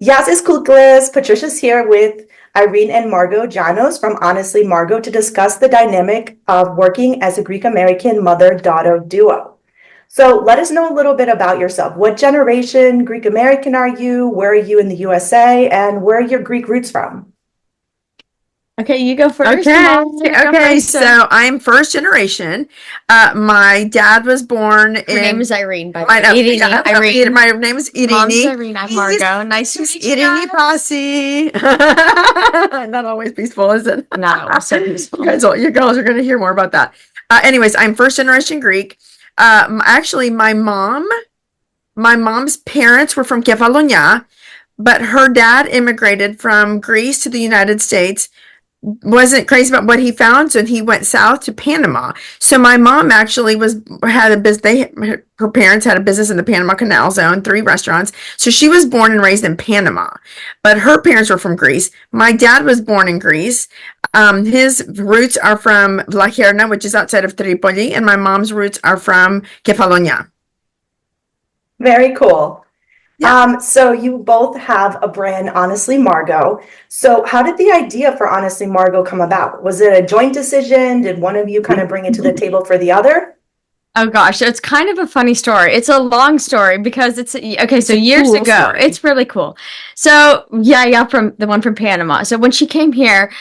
Yes, it's Koukles. Patricia's here with Irene and Margo Gianos from Honestly Margo to discuss the dynamic of working as a Greek American mother-daughter duo. So let us know a little bit about yourself. What generation Greek American are you? Where are you in the USA? And where are your Greek roots from? Okay, you go first. Okay. So I'm first generation. My dad was born in. Her name is Irene, by the My, way. Irene. My name is Irene. Mom's Irene. I'm Margo. Nice to meet you. Irene Posse. Not always peaceful, is it? Not always so peaceful. You girls are going to hear more about that. Anyways, I'm first generation Greek. Actually, my mom's parents were from Kefalonia, but her dad immigrated from Greece to the United States, wasn't crazy about what he found, so he went south to Panama. So my mom actually had a business. Her parents had a business in the Panama Canal Zone, 3 restaurants. So she was born and raised in Panama, but her parents were from Greece. My dad was born in Greece. His roots are from Vlacherna, which is outside of Tripoli, and my mom's roots are from Kefalonia. Very cool. Yeah. So you both have a brand, Honestly Margo. So how did the idea for Honestly Margo come about? Was it a joint decision? Did one of you kind of bring it to the table for the other? Oh gosh, it's kind of a funny story. It's a long story because it's okay. So years cool ago, story. it's really cool. So yeah, from the one from Panama. So when she came here,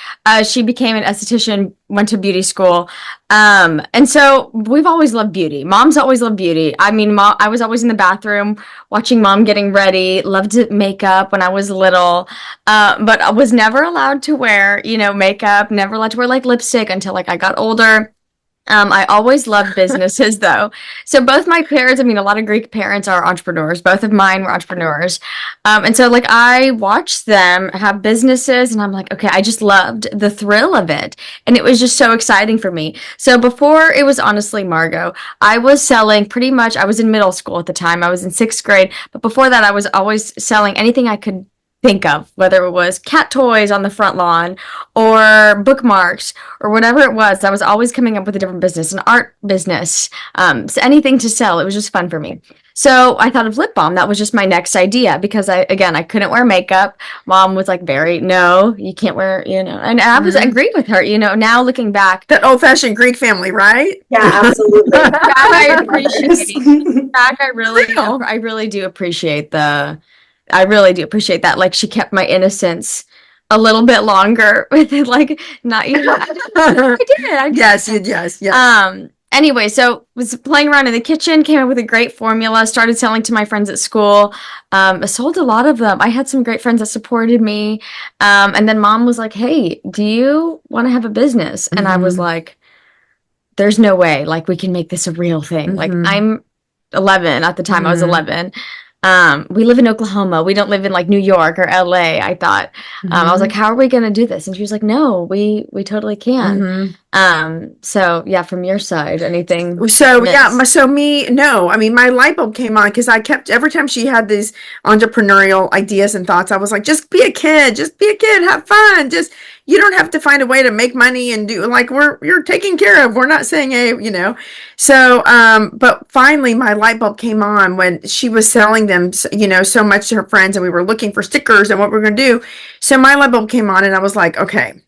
she became an esthetician, went to beauty school, and so we've always loved beauty. Mom's always loved beauty. I mean, I was always in the bathroom watching mom getting ready. Loved makeup when I was little, but I was never allowed to wear, makeup. Never allowed to wear like lipstick until like I got older. I always loved businesses though. So both my parents, a lot of Greek parents are entrepreneurs. Both of mine were entrepreneurs. And so like I watched them have businesses and I'm like, okay, I just loved the thrill of it. And it was just so exciting for me. So before it was Honestly Margo, I was selling pretty much, I was in middle school at the time. I was in 6th grade. But before that, I was always selling anything I could think of, whether it was cat toys on the front lawn or bookmarks or whatever it was. I was always coming up with a different business, an art business, so anything to sell. It was just fun for me. So I thought of lip balm. That was just my next idea because I couldn't wear makeup. Mom was like, no, you can't wear, and I was agreed with her, now looking back. That old-fashioned Greek family, right? Yeah, absolutely. I appreciate it. Back, I really do appreciate that. Like she kept my innocence a little bit longer with it, like not even. I did. Yes. Anyway, so was playing around in the kitchen, came up with a great formula, started selling to my friends at school. I sold a lot of them. I had some great friends that supported me. And then mom was like, hey, do you want to have a business? And I was like, there's no way, like we can make this a real thing. Like I'm 11 at the time. I was 11. We live in Oklahoma. We don't live in like New York or LA. I thought, I was like, how are we going to do this? And she was like, no, we totally can. So yeah, from your side, anything? So my light bulb came on because every time she had these entrepreneurial ideas and thoughts, I was like, just be a kid, have fun. You don't have to find a way to make money and do like you're taken care of. We're not saying So, but finally my light bulb came on when she was selling them, so much to her friends and we were looking for stickers and what we're going to do. So my light bulb came on and I was like, okay,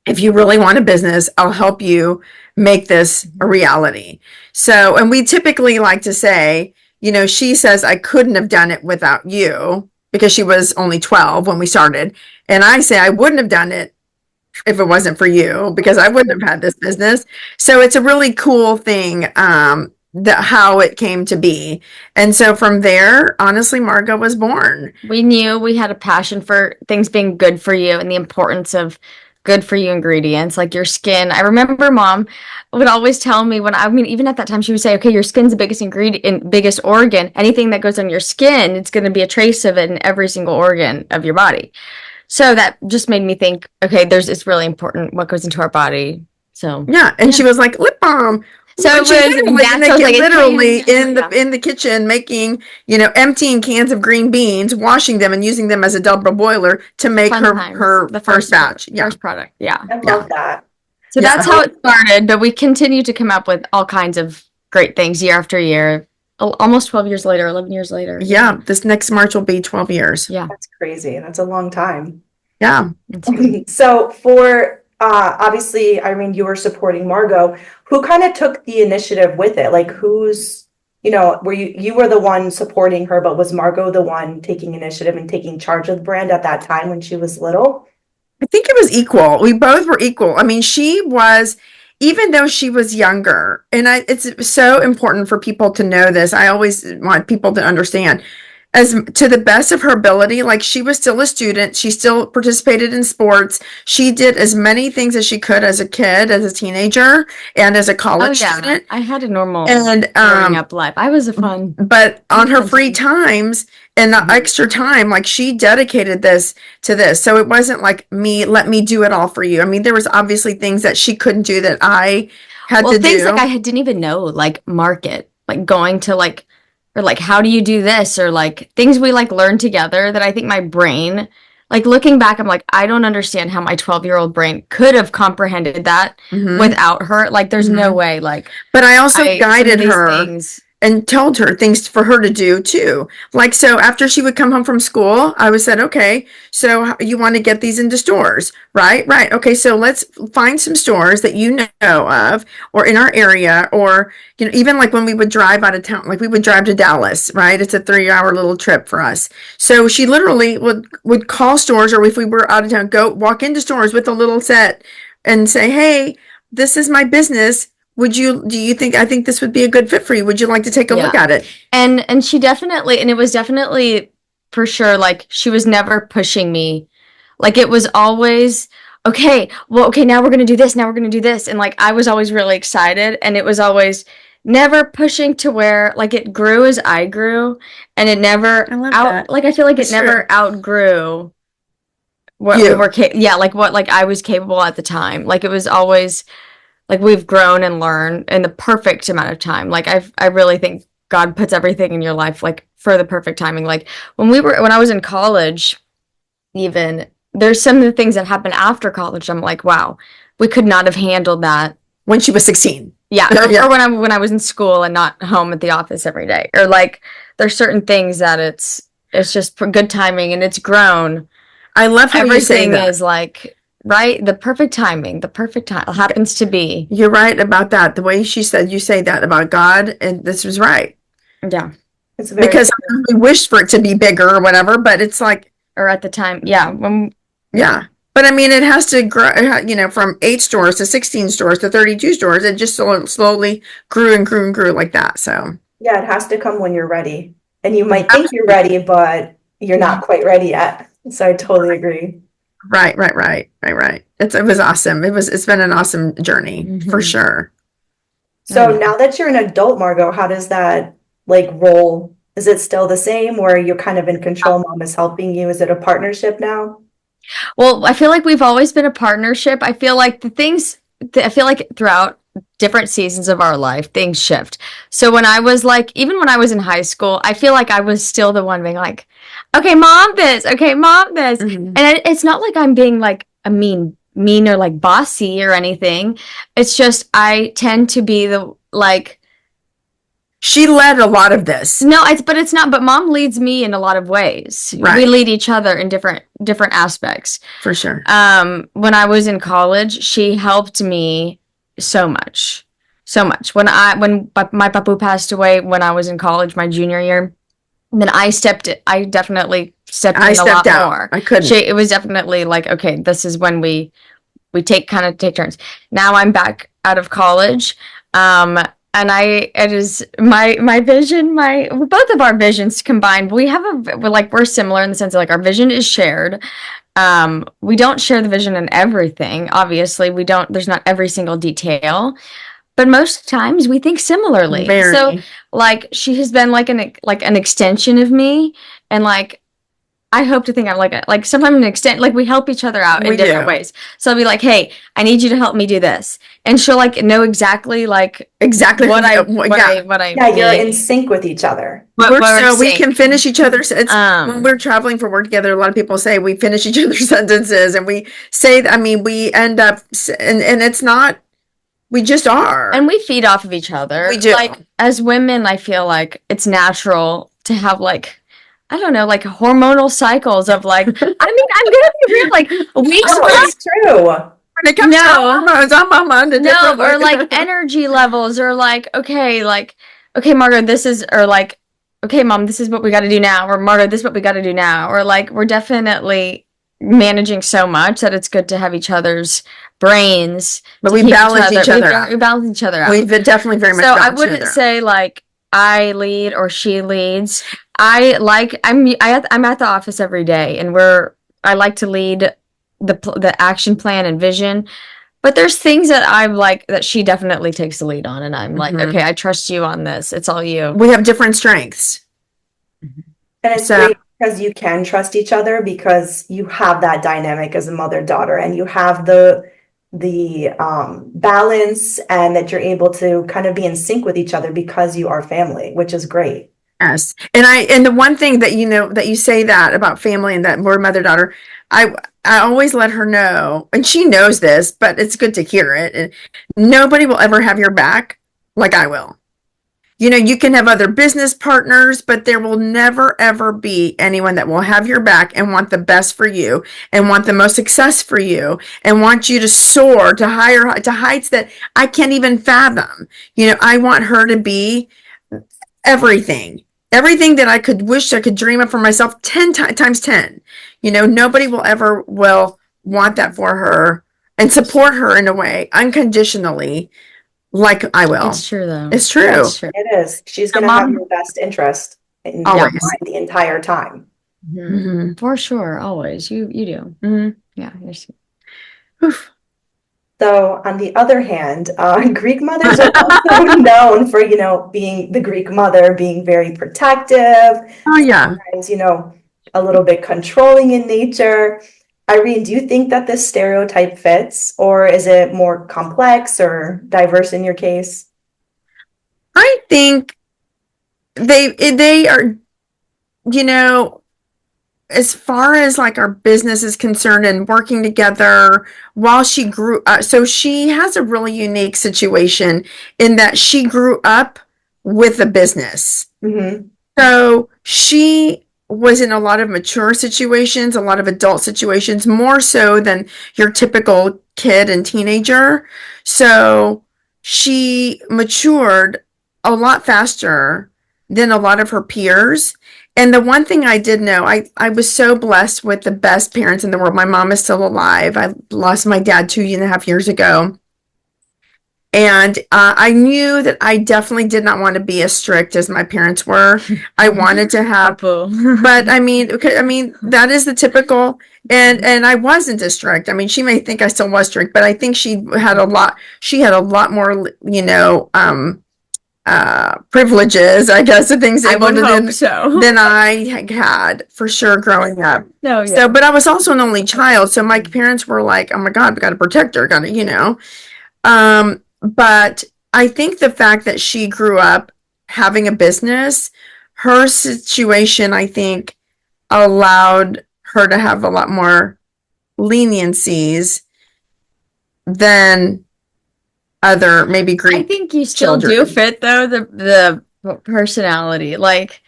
if you really want a business, I'll help you make this a reality. So, and we typically like to say, she says, I couldn't have done it without you because she was only 12 when we started. And I say, I wouldn't have done it if it wasn't for you because I wouldn't have had this business. So it's a really cool thing, how it came to be. And so from there, Honestly Margo was born. We knew we had a passion for things being good for you and the importance of good for you ingredients like your skin. I remember mom would always tell me even at that time, she would say, okay, your skin's the biggest ingredient, biggest organ. Anything that goes on your skin, it's going to be a trace of it in every single organ of your body. So that just made me think, okay, it's really important what goes into our body. So yeah. And she was like, lip balm. So it was literally in the kitchen making, emptying cans of green beans, washing them and using them as a double boiler to make the first batch. First product. Yeah. I love that. So that's how it started, but we continue to come up with all kinds of great things year after year. almost 12 years later, 11 years later. Yeah, this next March will be 12 years. Yeah. That's crazy. That's a long time. Yeah. So for obviously, Irene, you were supporting Margo. Who kind of took the initiative with it? Like who's, were you were the one supporting her, but was Margo the one taking initiative and taking charge of the brand at that time when she was little? I think it was equal. We both were equal. I mean, she was, even though she was younger, and it's so important for people to know this. I always want people to understand, as to the best of her ability, like she was still a student. She still participated in sports. She did as many things as she could as a kid, as a teenager, and as a college student. I had a normal And growing up life. I was a fun. but on her free times and the extra time, like she dedicated this to this. So it wasn't like let me do it all for you. I mean, there was obviously things that she couldn't do that I had to things do. like I didn't even know, like market, like going to like, or like how do you do this, or like things we like learned together that I think my brain, like looking back, I'm like, I don't understand how my 12-year-old brain could have comprehended that without her. Like there's no way. Like, but I also guided some of these her things, and told her things for her to do too. Like, so after she would come home from school, I would said, okay, so you want to get these into stores, right? Right. Okay. So let's find some stores that you know of or in our area, or, even like when we would drive out of town, like we would drive to Dallas, right? It's a 3-hour little trip for us. So she literally would call stores, or if we were out of town, go walk into stores with a little set and say, hey, this is my business. I think this would be a good fit for you? Would you like to take a look at it? And she definitely, and it was definitely for sure, like she was never pushing me. Like it was always, okay, now we're going to do this. Now we're going to do this. And like, I was always really excited, and it was always never pushing to where like it grew as I grew, and it never I feel like it never outgrew what we were, what I was capable at the time. Like it was always, like we've grown and learned in the perfect amount of time. Like I really think God puts everything in your life like for the perfect timing. Like when I was in college, even there's some of the things that happened after college. I'm like, wow, we could not have handled that when she was 16. Yeah, or when I was in school and not home at the office every day. Or like there's certain things that it's just good timing, and it's grown. I love how you say that. Everything is like, right? The perfect timing, the perfect time happens to be. You're right about that. The way she said you say that about God, and this was right. Yeah. It's very because we wish for it to be bigger or whatever, but it's like, or at the time, yeah. Yeah. But I mean, it has to grow, from 8 stores to 16 stores to 32 stores. It just slowly grew and grew and grew like that. So yeah, it has to come when you're ready. And you might think you're ready, but you're not quite ready yet. So I totally agree. Right. It was awesome. It's been an awesome journey for sure. So now that you're an adult, Margo, how does that like role? Is it still the same where you're kind of in control? Mom is helping you. Is it a partnership now? Well, I feel like we've always been a partnership. I feel like throughout different seasons of our life, things shift. So when I was like, even when I was in high school, I feel like I was still the one being like, okay, mom, this. Okay, mom, this. And it's not like I'm being like a mean or like bossy or anything. It's just, I tend to be the like, she led a lot of this. No, it's not. But mom leads me in a lot of ways. Right. We lead each other in different aspects. For sure. When I was in college, she helped me so much. When my papu passed away when I was in college, my junior year, then I definitely stepped in a lot more. I couldn't. It was definitely like, okay, this is when we take turns. Now I'm back out of college. And it is my vision, both of our visions combined. We're similar in the sense of like our vision is shared. We don't share the vision in everything. Obviously, there's not every single detail, but most times we think similarly. Very. So like she has been like an extension of me, and like I hope to think I'm like sometimes an extent, like we help each other out in different ways. So I'll be like, hey, I need you to help me do this. And she'll like know exactly what I need. You're in sync with each other. We can finish each other's, when we're traveling for work together, a lot of people say we finish each other's sentences, and we say, we end up, and it's not, We just are. And we feed off of each other. We do. Like, as women, I feel like it's natural to have, like, I don't know, like hormonal cycles of like, I mean, I'm gonna be real, like weeks Oh, where it's true. when it comes to hormones, I'm on the no, different or way. like energy levels, or like, okay, Margo, this is, or like, okay, Mom, this is what we got to do now, or Margo, this is what we got to do now, or like, we're definitely managing so much that it's good to have each other's brains, But to we keep balance each other out. We balance each other out. We've definitely very much So I balanced each wouldn't other out. say like I lead or she leads. I'm at the office every day, and I like to lead the action plan and vision. But there's things that I'm like that she definitely takes the lead on, and I'm like, Mhm. okay, I trust you on this. It's all you. We have different strengths. And it's So- great because you can trust each other because you have that dynamic as a mother-daughter, and you have the balance, and that you're able to kind of be in sync with each other because you are family, which is great. Yes. And the one thing that that you say that about family and that we're mother-daughter, I always let her know, and she knows this, but it's good to hear it. And nobody will ever have your back like I will. You can have other business partners, but there will never, ever be anyone that will have your back and want the best for you and want the most success for you and want you to soar to heights that I can't even fathom. I want her to be everything that I could wish I could dream of for myself 10 times 10. Nobody will want that for her and support her in a way unconditionally like I will. It's true though. It's true. It's true. It is. She's going to Mom- have your best interest in Always. mind the entire time. Mhm. For sure, always. You do. Mhm. Yeah. Oof. So on the other hand, Greek mothers are also known for, being the Greek mother, being very protective, Oh yeah. sometimes, a little bit controlling in nature. Irene, do you think that this stereotype fits, or is it more complex or diverse in your case? I think they are, as far as like our business is concerned and working together while she grew up. So she has a really unique situation in that she grew up with a business. Mm-hmm. So she was in a lot of mature situations, a lot of adult situations, more so than your typical kid and teenager. So she matured a lot faster than a lot of her peers. And the one thing I did know, I was so blessed with the best parents in the world. My mom is still alive. I lost my dad 2.5 years ago. And I knew that I definitely did not want to be as strict as my parents were. I wanted to have, but I mean, that is the typical, and I wasn't as strict. I mean, she may think I still was strict, but I think she had a lot more, privileges, I guess, and things I able would to hope do so. than I had for sure growing up. No, yeah. So, but I was also an only child, so my parents were like, "Oh my God, we got to protect her," But I think the fact that she grew up having a business, her situation, I think, allowed her to have a lot more leniencies than other maybe Greek. I think you still do children. fit though the personality. Like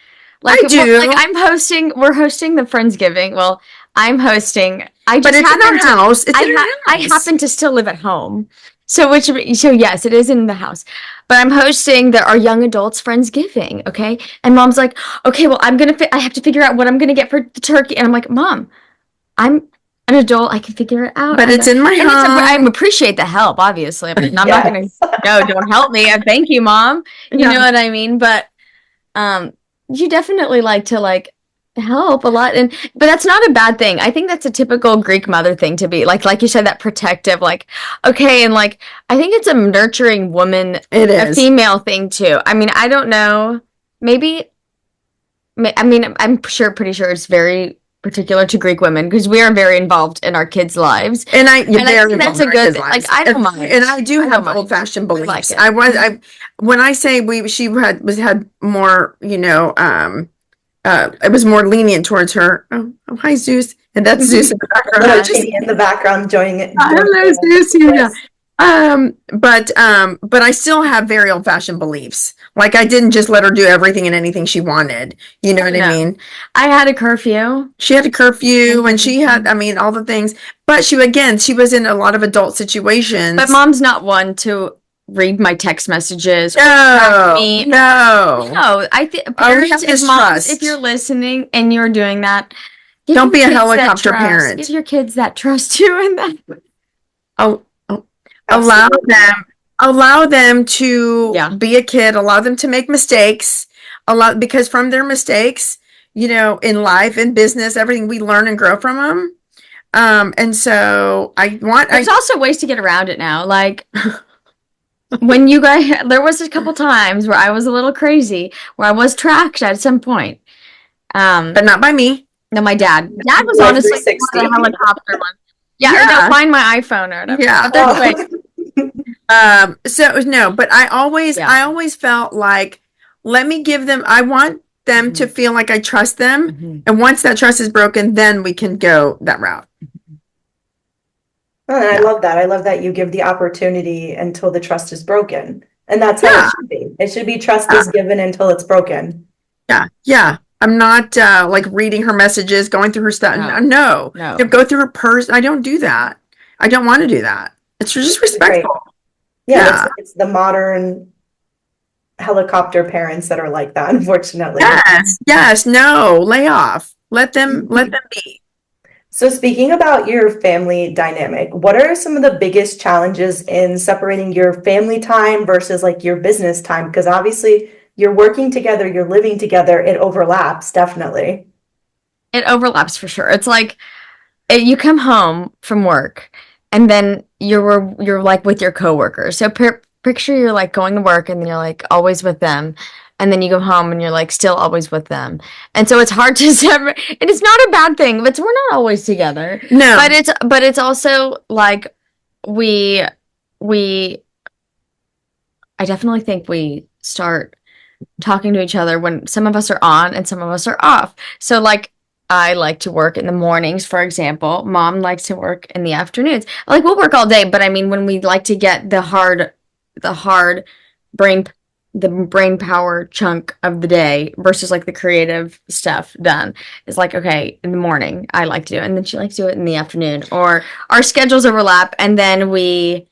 I do. Like we're hosting the Friendsgiving. Well, I'm hosting. I But just it's in our happen to house. It's in our house. I happen to still live at home. So yes, it is in the house. But I'm hosting our young adults Friendsgiving, okay? And Mom's like, "Okay, well, I have to figure out what I'm going to get for the turkey." And I'm like, "Mom, I'm an adult. I can figure it out." But it's in my home. I appreciate the help, obviously. I mean, I'm not going to, no, don't help me. Thank you, Mom. You know what I mean? But you definitely like to help a lot. But that's not a bad thing. I think that's a typical Greek mother thing to be. Like you said, that protective, okay. And I think it's a nurturing woman, It a is. female thing too. I mean, I don't know. Maybe, I'm pretty sure it's very particular to Greek women because we are very involved in our kids' lives. And I think that's a good thing. I don't mind. And I do I have don't mind. old-fashioned beliefs. like it. When I say she had more, it was more lenient towards her. Oh, hi, Zeus. And that's Zeus in the background. Little Chitty in the background joining it. Hello, Zeus. Yeah. But I still have very old-fashioned beliefs. Like I didn't just let her do everything and anything she wanted. You know what I No. mean? I had a curfew. She had a curfew and she had, I mean, all the things. But she was in a lot of adult situations. But mom's not one to read my text messages. No, me. no. No, I think Oh, we parents, have if this moms, trust. if you're listening and you're doing that, give Don't your be a kids that helicopter trust. parent. Give your kids that trust you and that. Oh, allow Absolutely. allow them to Yeah. be a kid, allow them to make mistakes, because from their mistakes, you know, in life, in business, everything, we learn and grow from them. And so There's also ways to get around it now. Like when you guys, there was a couple times where I was a little crazy, where I was tracked at some point. but not by me. No, my dad. Dad was Like honestly 360. the helicopter one. Yeah, Yeah. no, find my iPhone or whatever. Yeah. But there's ways. So no, but I always felt like, let me give them, I want them to feel like I trust them. Mhm. And once that trust is broken, then we can go that route. Oh, and I Yeah. love that. I love that you give the opportunity until the trust is broken. And that's how Yeah. it should be. It should be trust is given until it's broken. Yeah. Yeah. I'm not like reading her messages, going through her stuff. No. No. Go through her purse. I don't do that. I don't want to do that. It's just respectful. Yeah, Yeah. it's the modern helicopter parents that are like that, unfortunately. Yes. Yes. No. Lay off. Let them be. So speaking about your family dynamic, what are some of the biggest challenges in separating your family time versus like your business time? Because obviously you're working together, you're living together, it overlaps, definitely. It overlaps for sure. It's like you come home from work and then you're like with your coworkers. So picture you're like going to work and then you're like always with them. And then you go home and you're like still always with them. And so it's hard to separate. And it's not a bad thing, but we're not always together. No. But it's also like I definitely think we start talking to each other when some of us are on and some of us are off. So like I like to work in the mornings, for example. Mom likes to work in the afternoons. Like we'll work all day, but I mean when we like to get the hard brain power chunk of the day versus like the creative stuff done is like, okay, in the morning I like to do it, and then she likes to do it in the afternoon, or our schedules overlap, and then we'll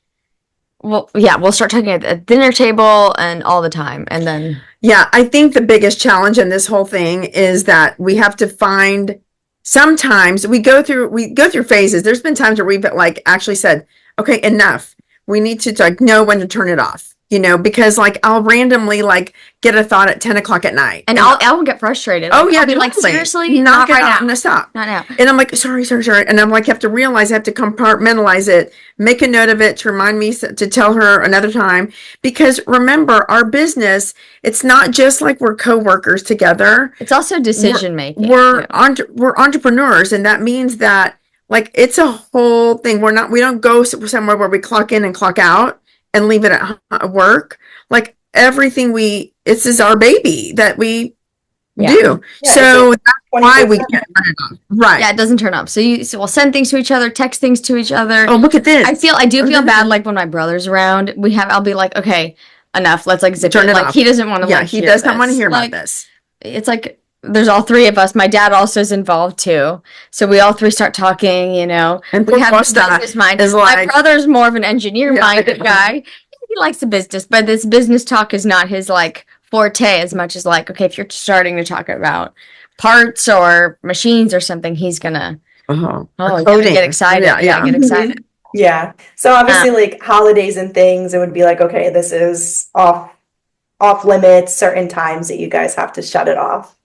start talking at the dinner table and all the time, and then Yeah, I think the biggest challenge in this whole thing is that we have to find, sometimes we go through phases. There's been times where we've like actually said, okay, enough. We need to like know when to turn it off. You know, because like I'll randomly like get a thought at 10 o'clock at night. and I will get frustrated. Oh yeah, I'll be like, totally. seriously, Knock not it right off. now, No, stop. not now. And I'm like, sorry. And I'm like, have to realize I have to compartmentalize it, make a note of it to remind me to tell her another time. Because remember, our business, it's not just like we're co-workers together. It's also decision making. We're entrepreneurs, and that means that like it's a whole thing. We don't go somewhere where we clock in and clock out and leave it at work. Like everything this is our baby that we do. Yeah, So it's that's why we 24/7. can't turn it off. Right. Yeah, it doesn't turn off. So we'll send things to each other, text things to each other. Oh, look at this. I do feel bad like when my brother's around. I'll be like, okay, enough. Let's like zip Turn it. it Like off. he doesn't want to. Yeah, like, he hear does not want to this. hear Like, about this. It's like there's all three of us. My dad also is involved too. So we all three start talking. You know, And we poor have this Costa business mind. is My like, brother's more of an engineer Yeah. minded guy. He likes the business, but this business talk is not his like forte as much as like, okay, if you're starting to talk about parts or machines or something, he's gonna oh, you gotta get excited. Yeah. Get excited. Yeah. So obviously like holidays and things, it would be like, okay, this is off limits, certain times that you guys have to shut it off.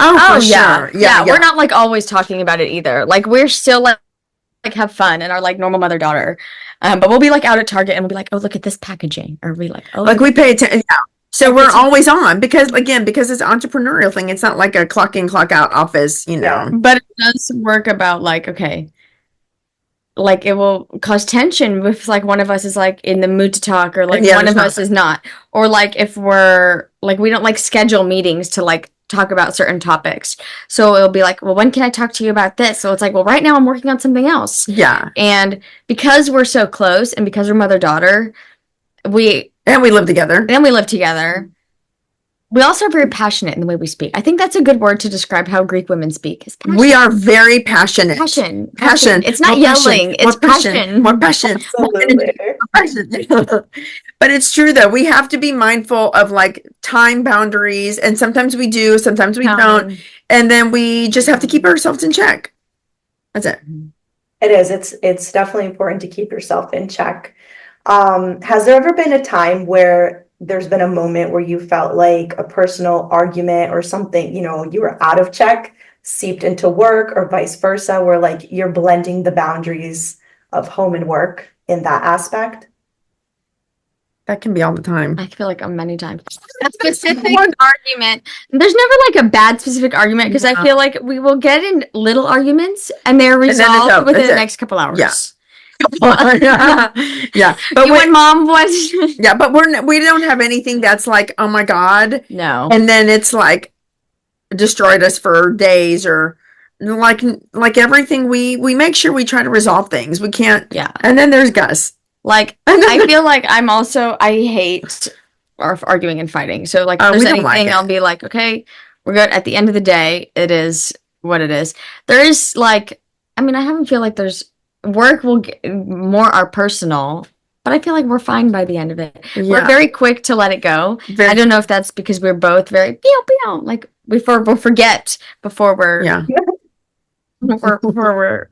Oh, for yeah. sure. Yeah. We're not like always talking about it either. Like we're still like have fun and are like normal mother daughter. But we'll be like out at Target and we'll be like, oh, look at this packaging, or we like, oh, Like we pay attention. Yeah. So we're it's- always on because it's entrepreneurial thing. It's not like a clock in, clock out office, you know. But it does work about like, okay, like it will cause tension if like one of us is like in the mood to talk, or like Yeah, one of there's us is not, or like if we're like we don't like schedule meetings to like talk about certain topics. So it'll be like, well, when can I talk to you about this? So it's like, well, right now I'm working on something else. Yeah. And because we're so close and because we're mother-daughter, we live together. We also are very passionate in the way we speak. I think that's a good word to describe how Greek women speak. Is passion. We are very passionate. Passion. It's not yelling. It's passion. More passion. Absolutely. But it's true though. We have to be mindful of like time boundaries, and sometimes we do, sometimes we don't, and then we just have to keep ourselves in check. That's it. It is. It's definitely important to keep yourself in check. Has there ever been a time where there's been a moment where you felt like a personal argument or something, you know, you were out of check, seeped into work, or vice versa, where like you're blending the boundaries of home and work in that aspect? That can be all the time. I feel like many times. A specific argument. There's never like a bad specific argument because I feel like we will get in little arguments and they're resolved within the next couple hours. Yeah. Yeah. But when mom was yeah, but we don't have anything that's like, oh my God. No. And then it's like destroyed us for days, or like everything we make sure we try to resolve things. We can't. Yeah. And then there's Gus. Like I feel like I hate arguing and fighting. So like if there's anything, I'll be like, okay, we're good. At the end of the day, it is what it is. There is like, I mean, I haven't feel like there's work will get more our personal, but I feel like we're fine by the end of it. Yeah. We're very quick to let it go. I don't know if that's because we're both very like we'll forget before we're before we're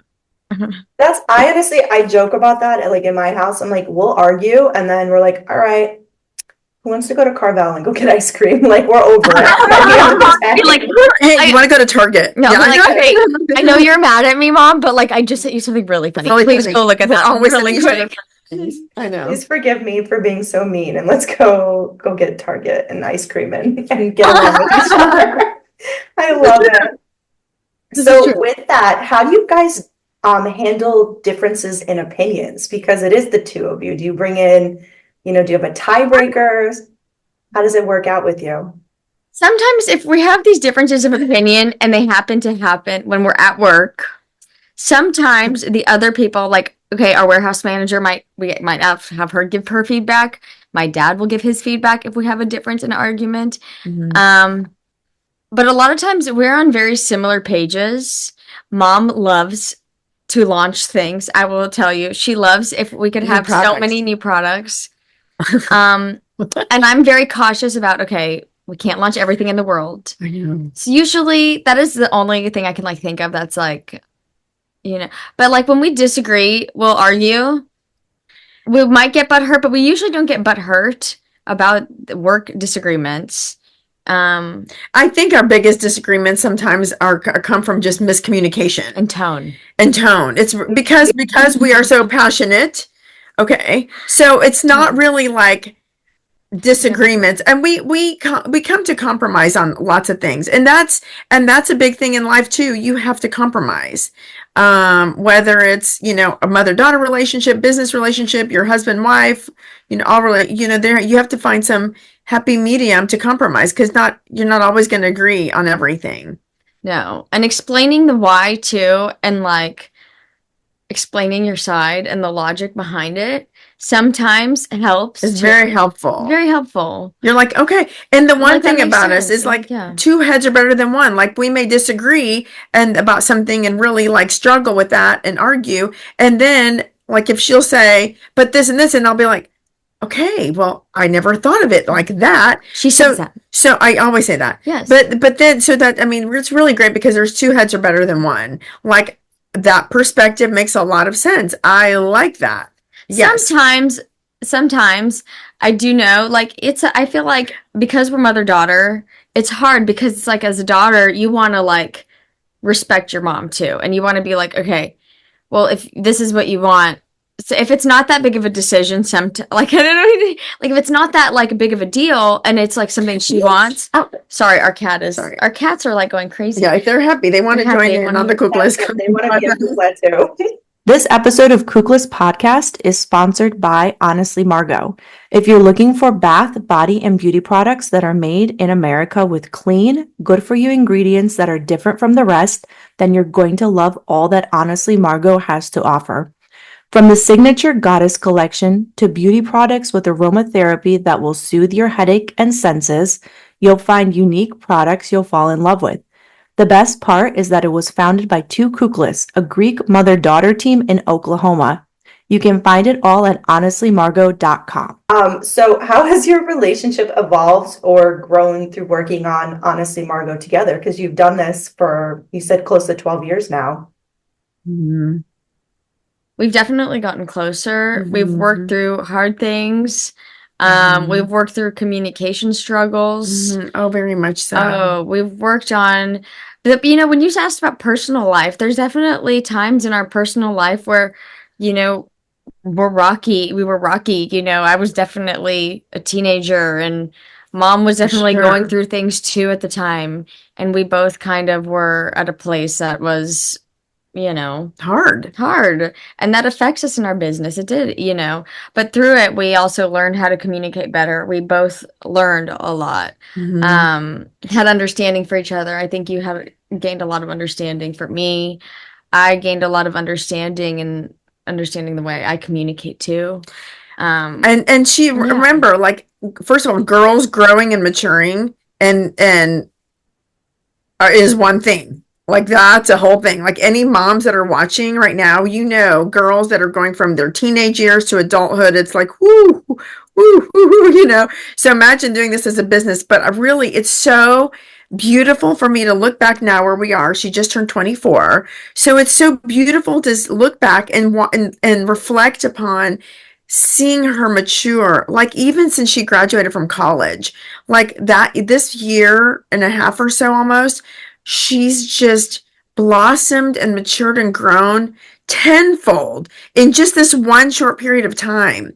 I joke about that like in my house. I'm like, we'll argue and then we're like, all right, who wants to go to Carvel and go get ice cream? Like, we're over it. Like, hey, you want to go to Target? No, yeah, like, okay, I know you're mad at me, Mom, but like, I just sent you something really funny. Please go look at that. Always really quick. I know. Please forgive me for being so mean, and let's go get Target and ice cream and get along with each other. I love it. So with that, how do you guys handle differences in opinions? Because it is the two of you. Do you bring in, do you have a tiebreaker? How does it work out with you? Sometimes if we have these differences of opinion and they happen to happen when we're at work, sometimes the other people, like, okay, our warehouse manager might have her give her feedback. My dad will give his feedback if we have a difference in argument. Mm-hmm. But a lot of times we're on very similar pages. Mom loves to launch things. I will tell you, she loves if we could have so many new products. And I'm very cautious about, okay, we can't launch everything in the world. I know. So usually that is the only thing I can like think of that's like, but like when we disagree, we'll argue. We might get butthurt, but we usually don't get butthurt about work disagreements. I think our biggest disagreements sometimes come from just miscommunication and tone. It's because we are so passionate. Okay, so it's not really like disagreements, and we come to compromise on lots of things, and that's a big thing in life too. You have to compromise, whether it's a mother-daughter relationship, business relationship, your husband wife, there you have to find some happy medium to compromise, because you're not always going to agree on everything. No, and explaining the why too, and like explaining your side and the logic behind it sometimes helps. It's very helpful. Very helpful. You're like, okay. And the one thing about us is like two heads are better than one. Like we may disagree and about something and really like struggle with that and argue. And then like if she'll say, but this and this, and I'll be like, okay, well, I never thought of it like that. She says that. So I always say that. Yes. But then, so that, I mean, it's really great because there's two heads are better than one. Like that perspective makes a lot of sense. I like that. Yes. Sometimes I do know, like I feel like because we're mother-daughter, it's hard because it's like as a daughter, you want to like respect your mom too. And you want to be like, okay, well, if this is what you want, so if it's not that big of a decision, like, I don't know, like if it's not that like big of a deal and it's like something she wants. Oh, sorry. Our cats are like going crazy. Yeah. If they're happy, they want to join in on the Koukles. They want to be a Koukles too. This episode of Koukles podcast is sponsored by Honestly Margo. If you're looking for bath, body, and beauty products that are made in America with clean, good-for-you ingredients that are different from the rest, then you're going to love all that Honestly Margo has to offer. From the signature Goddess collection to beauty products with aromatherapy that will soothe your headache and senses, you'll find unique products you'll fall in love with. The best part is that it was founded by two Koukles, a Greek mother-daughter team in Oklahoma. You can find it all at honestlymargo.com. So how has your relationship evolved or grown through working on Honestly Margo together? Because you've done this for, you said, close to 12 years now. Mm-hmm. We've definitely gotten closer. Mm-hmm. We've worked through hard things. We've worked through communication struggles. Mm-hmm. Oh, very much so. Oh, we've worked on when you asked about personal life, there's definitely times in our personal life where, we were rocky. I was definitely a teenager and mom was definitely going through things too at the time. And we both kind of were at a place that was, hard. And that affects us in our business. It did, but through it, we also learned how to communicate better. We both learned a lot, had understanding for each other. I think you have gained a lot of understanding for me. I gained a lot of understanding and understanding the way I communicate too. And she remember, like, first of all, girls growing and maturing and is one thing. Like, that's a whole thing. Like, any moms that are watching right now, girls that are going from their teenage years to adulthood, it's like, woo, woo, woo, woo, So imagine doing this as a business. But really, it's so beautiful for me to look back now where we are. She just turned 24. So it's so beautiful to look back and reflect upon seeing her mature, like even since she graduated from college, like that, this year and a half or so almost, she's just blossomed and matured and grown tenfold in just this one short period of time.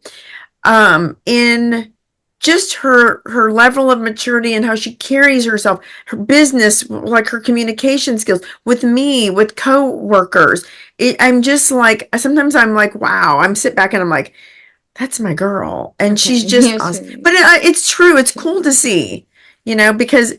In just her level of maturity and how she carries herself, her business, like her communication skills with me, with co-workers. I'm just like, sometimes I'm like, wow, I'm sit back and I'm like, that's my girl. And she's just awesome. But it's true. It's cool to see, because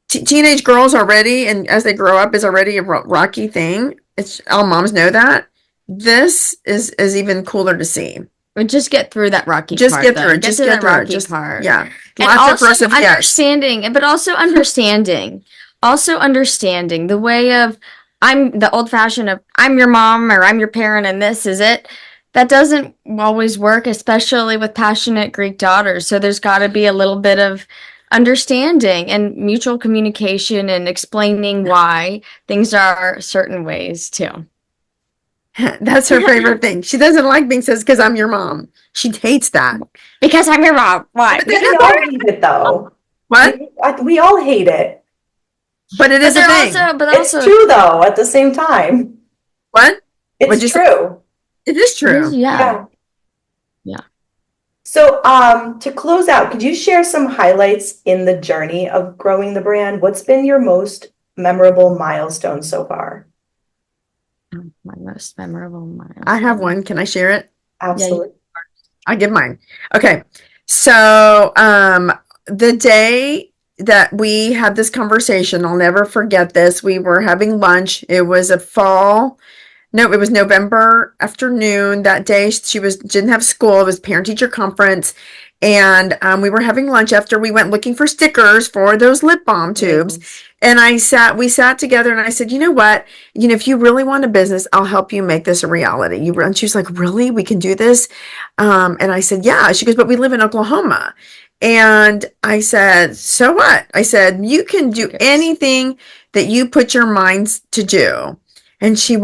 teenage girls already, and as they grow up, is already a rocky thing. It's all moms know that. This is even cooler to see. But just get through that rocky part. Just get through it. Just get through it. Part. Yeah. And Lots also of understanding, but also understanding. Also understanding the way of, I'm the old fashioned of, I'm your mom or I'm your parent and this is it. That doesn't always work, especially with passionate Greek daughters. So there's got to be a little bit of understanding and mutual communication and explaining why things are certain ways too. That's her favorite thing. She doesn't like being said because I'm your mom. She hates that. Because I'm your mom. Why? We all hate it though. What? We all hate it. But it is a thing. It's true though at the same time. What? It's true. It is true. Yeah. So, to close out, could you share some highlights in the journey of growing the brand? What's been your most memorable milestone so far? My most memorable milestone. I have one. Can I share it? Absolutely. I'll give mine. Okay. So, the day that we had this conversation, I'll never forget this. We were having lunch. It was it was November afternoon. That day didn't have school. It was parent teacher conference. And we were having lunch after we went looking for stickers for those lip balm tubes. And we sat together and I said, you know what? If you really want a business, I'll help you make this a reality. And she was like, really? We can do this? And I said, yeah. She goes, but we live in Oklahoma. And I said, so what? I said, you can do anything that you put your minds to do. And she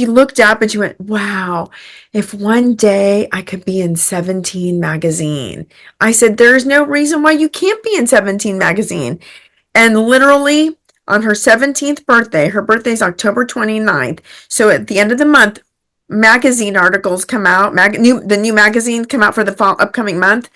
looked up and she went, wow, if one day I could be in 17 magazine. I said, there's no reason why you can't be in 17 magazine. And literally on her 17th birthday, her birthday is October 29th. So at the end of the month, magazine articles come out, the new magazine come out for the upcoming month.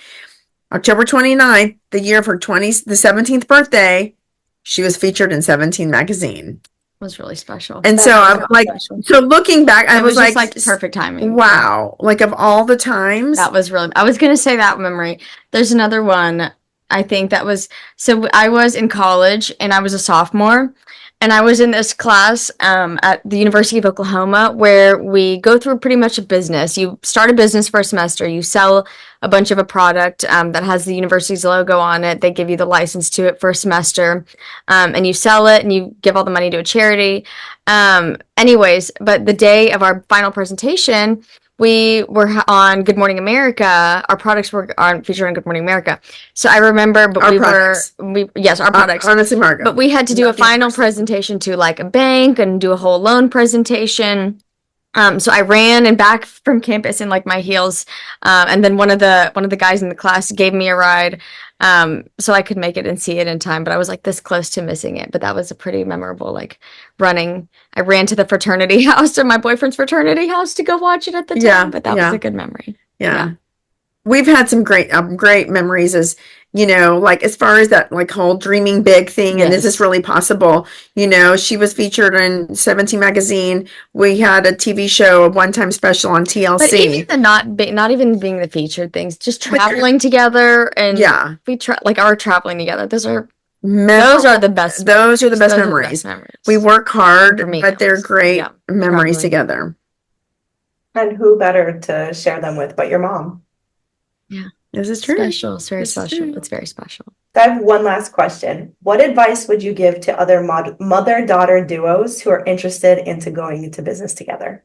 October 29th, the year of her the 17th birthday, she was featured in 17 magazine. was really special. And That so was I'm so like, special. so looking back, I It was just like, like perfect timing. wow, like of all the times. That was really, I was going to say that memory. There's another one. I think that was, so I was in college and I was a sophomore and I was in this class at the University of Oklahoma where we go through pretty much a business. You start a business for a semester, you sell a bunch of a product that has the university's logo on it. They give you the license to it for a semester and you sell it and you give all the money to a charity. Anyways, but the day of our final presentation, we were on Good Morning America. Our products were on featured on Good Morning America. So I remember, but Our we products. yes, our products. Honestly, Margo. But we had to do a Not the final person. presentation to like a bank and do a whole loan presentation. So I ran and back from campus in like my heels, and then one of the guys in the class gave me a ride, so I could make it and see it in time. But I was like this close to missing it. But that was a pretty memorable like running. I ran to the fraternity house or my boyfriend's fraternity house to go watch it at the time. Yeah, But that was a good memory. Yeah. We've had some great memories as, like as far as that like whole dreaming big thing and is this Yes. really possible? She was featured in 17 magazine. We had a TV show, a one-time special on But TLC. even the not even being the featured things, just traveling together and Yeah. we like our traveling together. Those are the best. Those are the best Those are memories. memories. We work hard, For me, but they're anyways. great Yeah, memories traveling. together. And who better to share them with but your mom? This is true. Special. It's very This is special. true. It's very special. I have one last question. What advice would you give to other mother-daughter duos who are interested into going into business together?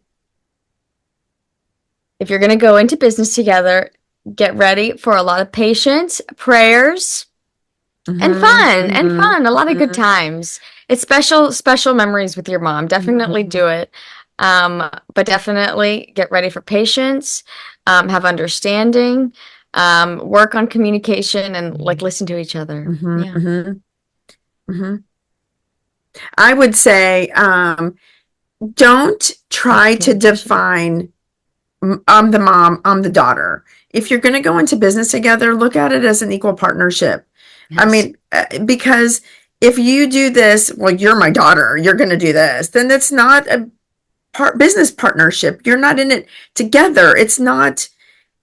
If you're gonna go into business together, get ready for a lot of patience, prayers, and fun. A lot of good times. It's special memories with your mom. Definitely do it. But definitely get ready for patience, have understanding, work on communication and like listen to each other. I would say, don't try to define I'm the mom, I'm the daughter. If you're going to go into business together, look at it as an equal partnership. Yes. I mean, because if you do this, well, you're my daughter, you're going to do this, then it's not a business partnership. You're not in it together. It's not.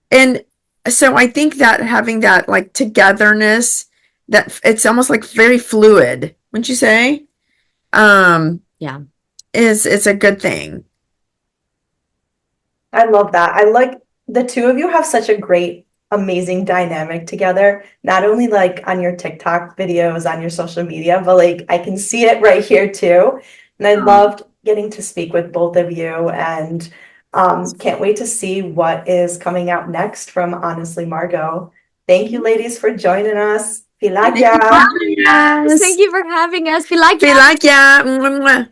And so I think that having that like togetherness, that it's almost like very fluid, wouldn't you say? Yeah. It's a good thing. I love that. I like the two of you have such a great, amazing dynamic together. Not only like on your TikTok videos, on your social media, but like I can see it right here too. And I loved getting to speak with both of you and can't wait to see what is coming out next from Honestly Margo. Thank you, ladies, for joining us. Filaya. Thank you for having us. We like Feel like, yeah.